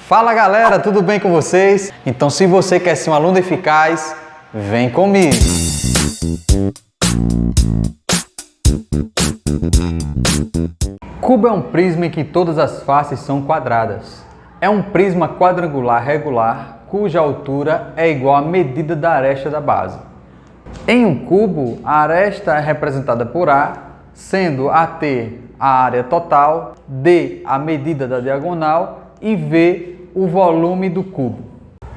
Fala galera, tudo bem com vocês? Então se você quer ser um aluno eficaz, vem comigo! Cubo é um prisma em que todas as faces são quadradas. É um prisma quadrangular regular, cuja altura é igual à medida da aresta da base. Em um cubo, a aresta é representada por A, sendo AT a área total, D a medida da diagonal e V o volume do cubo.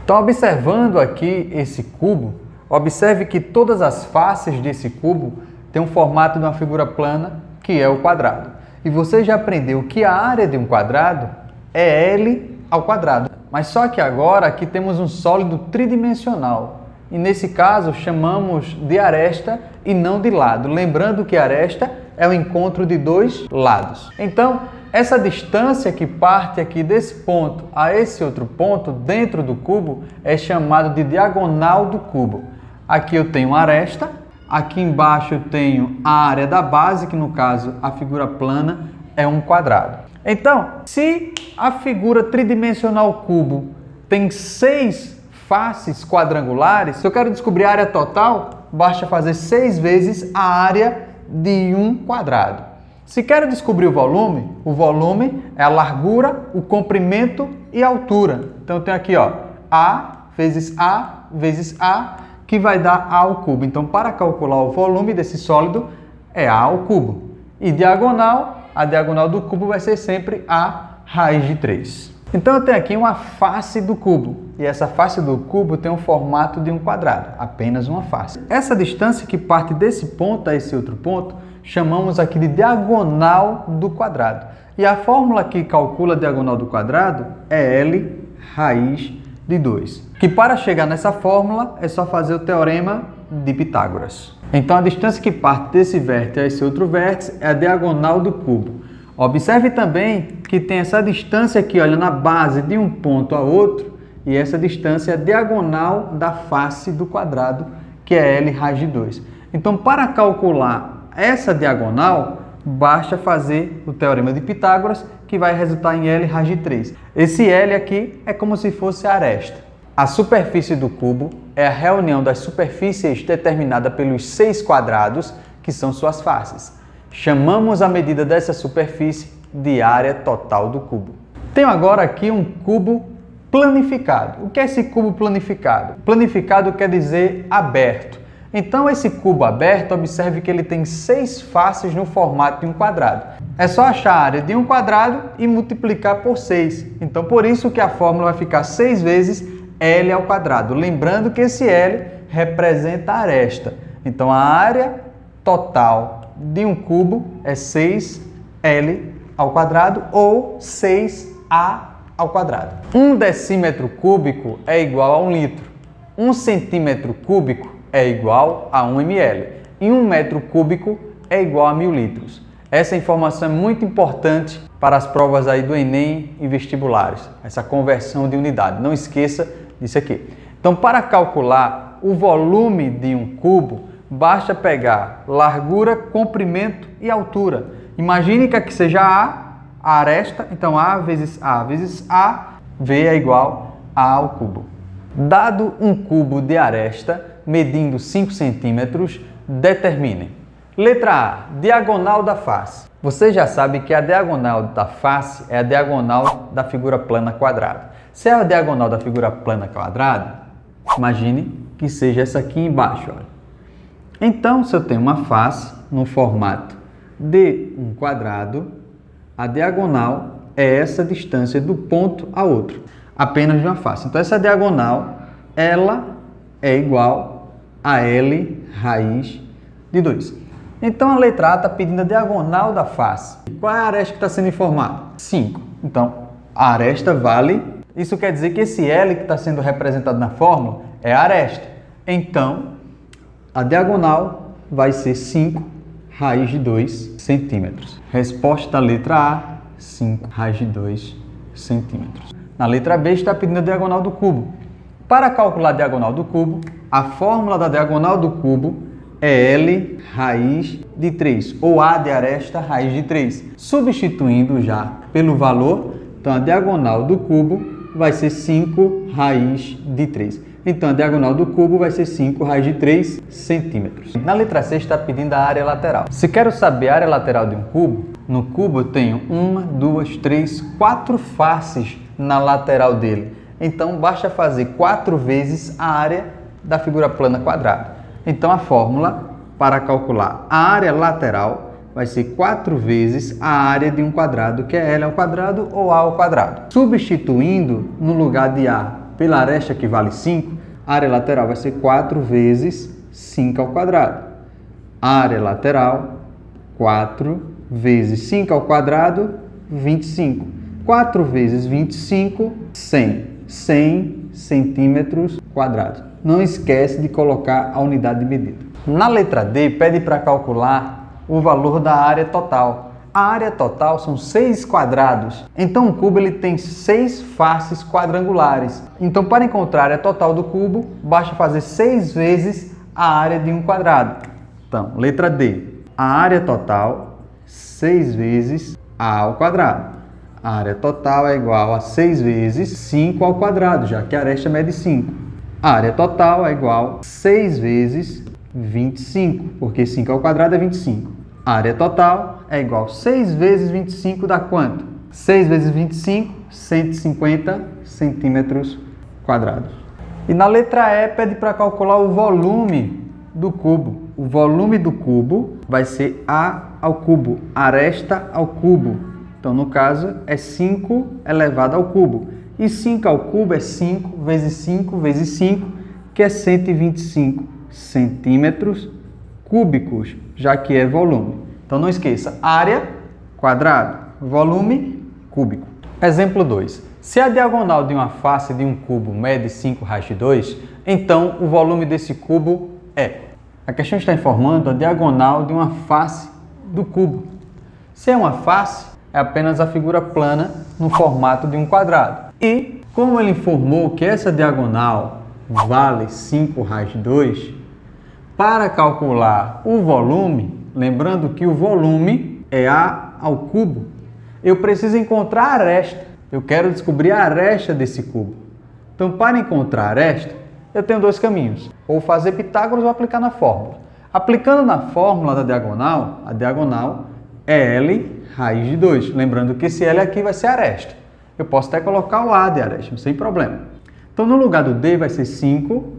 Então, observando aqui esse cubo, observe que todas as faces desse cubo têm um formato de uma figura plana, que é o quadrado. E você já aprendeu que a área de um quadrado é L ao quadrado. Mas só que agora aqui temos um sólido tridimensional. E nesse caso chamamos de aresta e não de lado. Lembrando que aresta é o encontro de dois lados. Então, essa distância que parte aqui desse ponto a esse outro ponto dentro do cubo é chamado de diagonal do cubo. Aqui eu tenho uma aresta, aqui embaixo eu tenho a área da base, que no caso a figura plana é um quadrado. Então, se a figura tridimensional cubo tem 6 faces quadrangulares, se eu quero descobrir a área total, basta fazer 6 vezes a área de um quadrado. Se quero descobrir o volume é a largura, o comprimento e a altura. Então eu tenho aqui, ó, A vezes A, que vai dar A ao cubo. Então, para calcular o volume desse sólido, é A ao cubo. E diagonal, a diagonal do cubo vai ser sempre A raiz de 3. Então eu tenho aqui uma face do cubo. E essa face do cubo tem o formato de um quadrado, apenas uma face. Essa distância que parte desse ponto a esse outro ponto, chamamos aqui de diagonal do quadrado. E a fórmula que calcula a diagonal do quadrado é L raiz de 2. Que para chegar nessa fórmula é só fazer o teorema de Pitágoras. Então a distância que parte desse vértice a esse outro vértice é a diagonal do cubo. Observe também que tem essa distância aqui, olha, na base de um ponto a outro, e essa distância é a diagonal da face do quadrado, que é L raiz de 2. Então, para calcular essa diagonal, basta fazer o teorema de Pitágoras, que vai resultar em L raiz de 3. Esse L aqui é como se fosse a aresta. A superfície do cubo é a reunião das superfícies determinada pelos 6 quadrados, que são suas faces. Chamamos a medida dessa superfície de área total do cubo. Tenho agora aqui um cubo planificado. O que é esse cubo planificado? Planificado quer dizer aberto. Então, esse cubo aberto, observe que ele tem 6 faces no formato de um quadrado. É só achar a área de um quadrado e multiplicar por 6. Então, por isso que a fórmula vai ficar 6 vezes L ao quadrado. Lembrando que esse L representa a aresta. Então, a área total de um cubo é 6L ao quadrado ou 6A ao quadrado. 1 decímetro cúbico é igual a 1 litro. 1 centímetro cúbico é igual a 1 ml. E 1 metro cúbico é igual a 1000 litros. Essa informação é muito importante para as provas aí do Enem e vestibulares. Essa conversão de unidade. Não esqueça disso aqui. Então, para calcular o volume de um cubo, basta pegar largura, comprimento e altura. Imagine que aqui seja A aresta, então A vezes A, V é igual a ao cubo. Dado um cubo de aresta, medindo 5 centímetros, determine. Letra A, diagonal da face. Você já sabe que a diagonal da face é a diagonal da figura plana quadrada. Se é a diagonal da figura plana quadrada, imagine que seja essa aqui embaixo, olha. Então, se eu tenho uma face no formato de um quadrado, a diagonal é essa distância do ponto a outro, apenas de uma face. Então, essa diagonal, ela é igual a L raiz de 2. Então, a letra A está pedindo a diagonal da face. Qual é a aresta que está sendo informada? 5. Então, a aresta vale... Isso quer dizer que esse L que está sendo representado na fórmula é a aresta. Então, a diagonal vai ser 5 raiz de 2 centímetros. Resposta da letra A, 5 raiz de 2 centímetros. Na letra B está pedindo a diagonal do cubo. Para calcular a diagonal do cubo, a fórmula da diagonal do cubo é L raiz de 3, ou A de aresta raiz de 3. Substituindo já pelo valor, então a diagonal do cubo vai ser 5 raiz de 3. Então, a diagonal do cubo vai ser 5 raiz de 3 centímetros. Na letra C está pedindo a área lateral. Se quero saber a área lateral de um cubo, no cubo eu tenho 1, 2, 3, 4 faces na lateral dele. Então, basta fazer 4 vezes a área da figura plana quadrada. Então, a fórmula para calcular a área lateral vai ser 4 vezes a área de um quadrado, que é L ao quadrado ou A ao quadrado. Substituindo no lugar de A pela aresta, que vale 5, a área lateral vai ser 4 vezes 5 ao quadrado. Área lateral, 4 vezes 5 ao quadrado, 25. 4 vezes 25, 100. 100 centímetros quadrados. Não esquece de colocar a unidade de medida. Na letra D, pede para calcular o valor da área total. A área total são 6 quadrados. Então, o cubo ele tem 6 faces quadrangulares. Então, para encontrar a área total do cubo, basta fazer 6 vezes a área de um quadrado. Então, letra D. A área total, 6 vezes A ao quadrado. A área total é igual a 6 vezes 5 ao quadrado, já que a aresta mede 5. A área total é igual a 6 vezes 25, porque 5 ao quadrado é 25. A área total é igual a 6 vezes 25 dá quanto? 6 vezes 25, 150 centímetros quadrados. E na letra E pede para calcular o volume do cubo. O volume do cubo vai ser A ao cubo, aresta ao cubo. Então, no caso, é 5 elevado ao cubo. E 5 ao cubo é 5 vezes 5 vezes 5, que é 125 centímetros cúbicos, já que é volume. Então, não esqueça, área, quadrado, volume, cúbico. Exemplo 2. Se a diagonal de uma face de um cubo mede 5 raiz de 2, então o volume desse cubo é... A questão está informando a diagonal de uma face do cubo. Se é uma face, é apenas a figura plana no formato de um quadrado. E, como ele informou que essa diagonal vale 5 raiz de 2, para calcular o volume, lembrando que o volume é A ao cubo, eu preciso encontrar a aresta. Eu quero descobrir a aresta desse cubo. Então, para encontrar a aresta, eu tenho 2 caminhos. Ou fazer Pitágoras ou aplicar na fórmula. Aplicando na fórmula da diagonal, a diagonal é L raiz de 2. Lembrando que esse L aqui vai ser a aresta. Eu posso até colocar o A de aresta, sem problema. Então, no lugar do D vai ser 5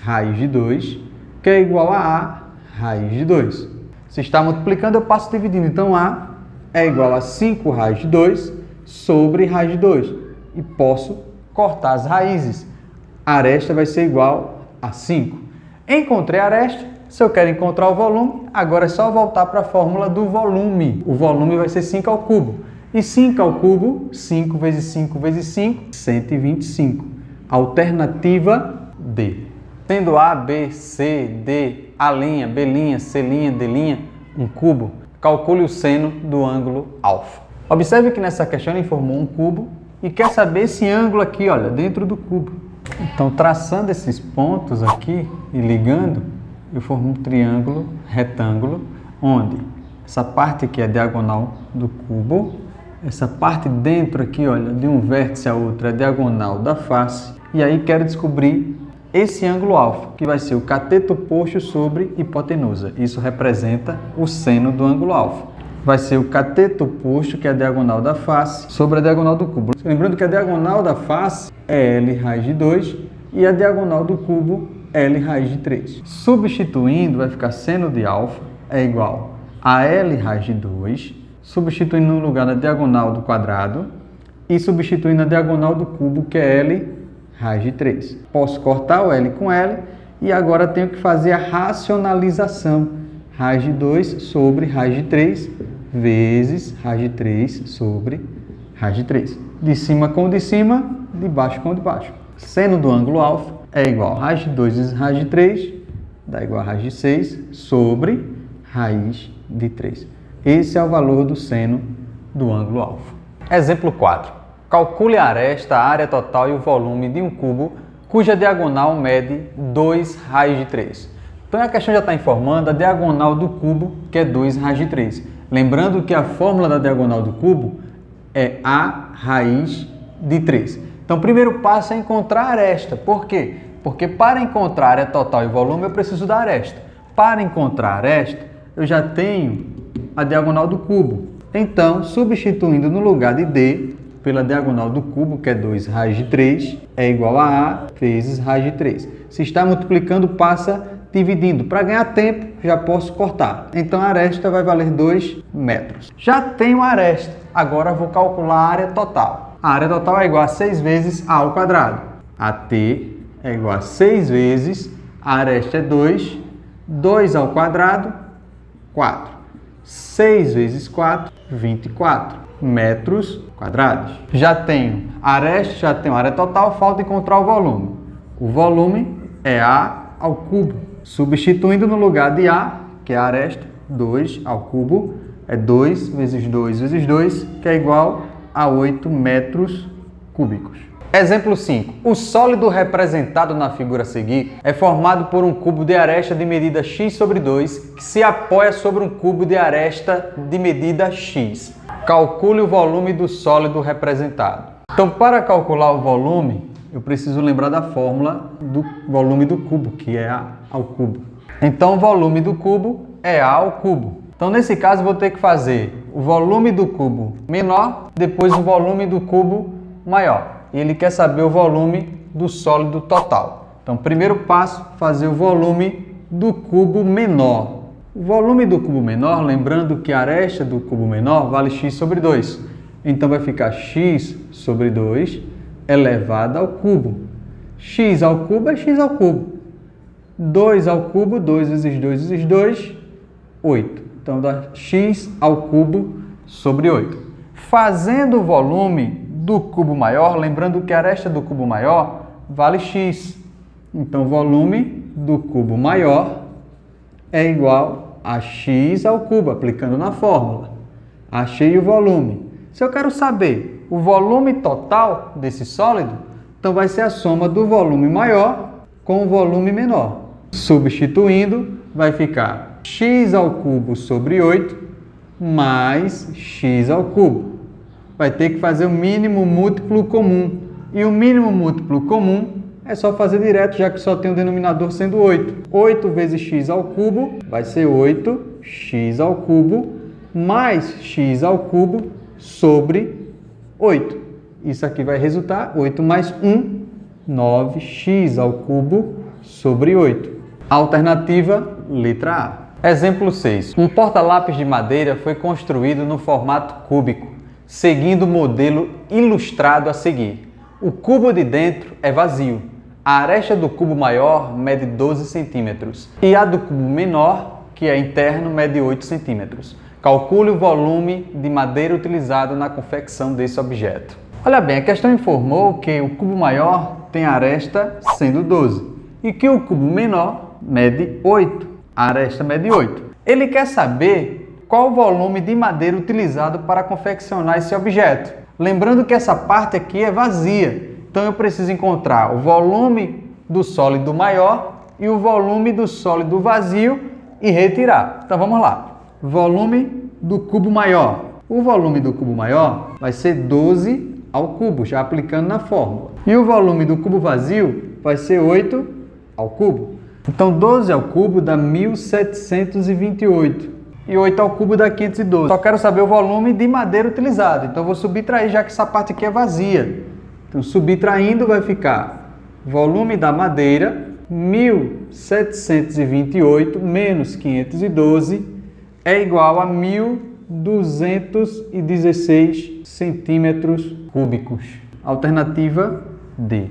raiz de 2, que é igual a A raiz de 2. Se está multiplicando, eu passo dividindo. Então, A é igual a 5 raiz de 2 sobre raiz de 2. E posso cortar as raízes. A aresta vai ser igual a 5. Encontrei a aresta. Se eu quero encontrar o volume, agora é só voltar para a fórmula do volume. O volume vai ser 5 ao cubo. E 5 ao cubo, 5 vezes 5 vezes 5, 125. Alternativa D. Tendo A, B, C, D, A', B', C', D', um cubo, calcule o seno do ângulo alfa. Observe que nessa questão ele informou um cubo e quer saber esse ângulo aqui, olha, dentro do cubo. Então, traçando esses pontos aqui e ligando, eu formo um triângulo retângulo, onde essa parte aqui é a diagonal do cubo, essa parte dentro aqui, olha, de um vértice a outro é a diagonal da face, e aí quero descobrir esse ângulo alfa, que vai ser o cateto oposto sobre hipotenusa. Isso representa o seno do ângulo alfa. Vai ser o cateto oposto, que é a diagonal da face, sobre a diagonal do cubo. Lembrando que a diagonal da face é L raiz de 2 e a diagonal do cubo L raiz de 3. Substituindo, vai ficar seno de alfa é igual a L raiz de 2, substituindo no lugar da diagonal do quadrado e substituindo a diagonal do cubo, que é L raiz de 3. Posso cortar o L com L e agora tenho que fazer a racionalização. Raiz de 2 sobre raiz de 3 vezes raiz de 3 sobre raiz de 3. De cima com o de cima, de baixo com o de baixo. Seno do ângulo alfa é igual a raiz de 2 vezes raiz de 3, dá igual a raiz de 6 sobre raiz de 3. Esse é o valor do seno do ângulo alfa. Exemplo 4. Calcule a aresta, a área total e o volume de um cubo cuja diagonal mede 2 raiz de 3. Então a questão já está informando a diagonal do cubo, que é 2 raiz de 3. Lembrando que a fórmula da diagonal do cubo é A raiz de 3. Então, o primeiro passo é encontrar a aresta. Por quê? Porque para encontrar área total e volume, eu preciso da aresta. Para encontrar a aresta, eu já tenho a diagonal do cubo. Então, substituindo no lugar de D pela diagonal do cubo, que é 2 raiz de 3, é igual a A vezes raiz de 3. Se está multiplicando, passa dividindo. Para ganhar tempo, já posso cortar. Então, a aresta vai valer 2 metros. Já tenho a aresta. Agora, vou calcular a área total. A área total é igual a 6 vezes A ao quadrado. AT é igual a 6 vezes, a aresta é 2, 2 ao quadrado, 4. 6 vezes 4, 24 metros quadrados. Já tenho a aresta, já tenho a área total, falta encontrar o volume. O volume é A ao cubo. Substituindo no lugar de A, que é a aresta, 2 ao cubo, é 2 vezes 2 vezes 2, que é igual a 8 metros cúbicos. Exemplo 5. O sólido representado na figura a seguir é formado por um cubo de aresta de medida x sobre 2 que se apoia sobre um cubo de aresta de medida x. Calcule o volume do sólido representado. Então, para calcular o volume, eu preciso lembrar da fórmula do volume do cubo, que é A ao cubo. Então, o volume do cubo é A ao cubo. Então, nesse caso, vou ter que fazer o volume do cubo menor, depois o volume do cubo maior. E ele quer saber o volume do sólido total. Então, primeiro passo, fazer o volume do cubo menor. O volume do cubo menor, lembrando que a aresta do cubo menor vale x sobre 2. Então, vai ficar x sobre 2 elevado ao cubo. X ao cubo é x ao cubo. 2 ao cubo, 2 vezes 2 vezes 2, 8. Então, dá x ao cubo sobre 8. Fazendo o volume do cubo maior, lembrando que a aresta do cubo maior vale x. Então, o volume do cubo maior é igual a x ao cubo, aplicando na fórmula. Achei o volume. Se eu quero saber o volume total desse sólido, então vai ser a soma do volume maior com o volume menor. Substituindo, vai ficar x ao cubo sobre 8 mais x ao cubo. Vai ter que fazer o mínimo múltiplo comum. E o mínimo múltiplo comum é só fazer direto, já que só tem o denominador sendo 8. 8 vezes x ao cubo vai ser 8x ao cubo mais x ao cubo sobre 8. Isso aqui vai resultar 8 mais 1, 9x ao cubo sobre 8. Alternativa, letra A. Exemplo 6. Um porta-lápis de madeira foi construído no formato cúbico, seguindo o modelo ilustrado a seguir. O cubo de dentro é vazio. A aresta do cubo maior mede 12 centímetros e a do cubo menor, que é interno, mede 8 centímetros. Calcule o volume de madeira utilizado na confecção desse objeto. Olha bem, a questão informou que o cubo maior tem a aresta sendo 12 e que o cubo menor mede 8. A aresta mede 8. Ele quer saber qual o volume de madeira utilizado para confeccionar esse objeto. Lembrando que essa parte aqui é vazia, então eu preciso encontrar o volume do sólido maior e o volume do sólido vazio e retirar. Então vamos lá. Volume do cubo maior. O volume do cubo maior vai ser 12 ao cubo, já aplicando na fórmula. E o volume do cubo vazio vai ser 8 ao cubo. Então 12 ao cubo dá 1728. E 8 ao cubo dá 512. Só quero saber o volume de madeira utilizado. Então vou subtrair, já que essa parte aqui é vazia. Então subtraindo vai ficar volume da madeira, 1728 menos 512 é igual a 1216 centímetros cúbicos. Alternativa D.